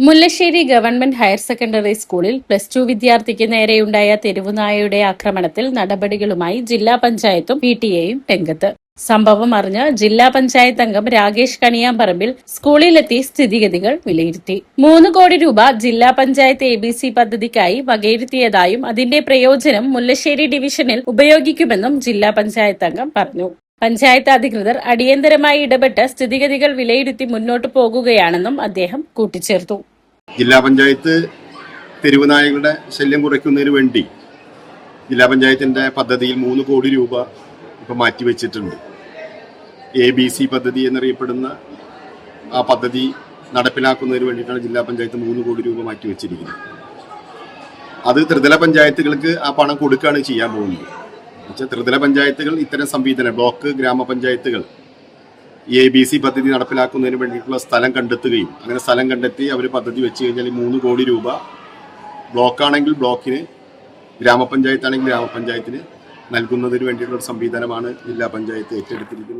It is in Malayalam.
മുല്ലശ്ശേരി ഗവൺമെന്റ് ഹയർ സെക്കൻഡറി സ്കൂളിൽ +2 വിദ്യാർത്ഥിക്ക് നേരെയുണ്ടായ തെരുവുനായയുടെ ആക്രമണത്തിൽ നടപടികളുമായി ജില്ലാ പഞ്ചായത്തും PTA-യും രംഗത്ത്. സംഭവം അറിഞ്ഞ് ജില്ലാ പഞ്ചായത്ത് അംഗം രാകേഷ് കണിയാമ്പറമ്പിൽ സ്കൂളിലെത്തി സ്ഥിതിഗതികൾ വിലയിരുത്തി. 3 കോടി രൂപ ജില്ലാ പഞ്ചായത്ത് ABC പദ്ധതിക്കായി വകയിരുത്തിയതായും അതിന്റെ പ്രയോജനം മുല്ലശ്ശേരി ഡിവിഷനിൽ ഉപയോഗിക്കുമെന്നും ജില്ലാ പഞ്ചായത്ത് അംഗം പറഞ്ഞു. പഞ്ചായത്ത് അധികൃതർ അടിയന്തരമായി ഇടപെട്ട് സ്ഥിതിഗതികൾ വിലയിരുത്തി മുന്നോട്ടു പോകുകയാണെന്നും അദ്ദേഹം കൂട്ടിച്ചേർത്തു. ജില്ലാ പഞ്ചായത്ത് തെരുവുനായകളുടെ ശല്യം കുറയ്ക്കുന്നതിന് വേണ്ടി ജില്ലാ പഞ്ചായത്തിന്റെ പദ്ധതിയിൽ 3 കോടി രൂപ ഇപ്പോൾ മാറ്റിവെച്ചിട്ടുണ്ട്. ABC പദ്ധതി എന്നറിയപ്പെടുന്ന ആ പദ്ധതി നടപ്പിലാക്കുന്നതിന് വേണ്ടിയിട്ടാണ് ജില്ലാ പഞ്ചായത്ത് 3 കോടി രൂപ മാറ്റിവെച്ചിരിക്കുന്നത്. അത് ത്രിതല പഞ്ചായത്തുകൾക്ക് ആ പണം കൊടുക്കുകയാണ് ചെയ്യാൻ പോകുന്നത്. ത്രിതല പഞ്ചായത്തുകൾ ഇത്തരം സംവിധാനം ബ്ലോക്ക് ഗ്രാമപഞ്ചായത്തുകൾ ABC പദ്ധതി നടപ്പിലാക്കുന്നതിന് വേണ്ടിയിട്ടുള്ള സ്ഥലം കണ്ടെത്തുകയും അങ്ങനെ സ്ഥലം കണ്ടെത്തി അവർ പദ്ധതി വെച്ച് കഴിഞ്ഞാൽ 3 കോടി രൂപ ബ്ലോക്കാണെങ്കിൽ ബ്ലോക്കിന്, ഗ്രാമപഞ്ചായത്താണെങ്കിൽ ഗ്രാമപഞ്ചായത്തിന് നൽകുന്നതിന് വേണ്ടിയിട്ടുള്ള സംവിധാനമാണ് ജില്ലാ പഞ്ചായത്ത് ഏറ്റെടുത്തിരിക്കുന്നത്.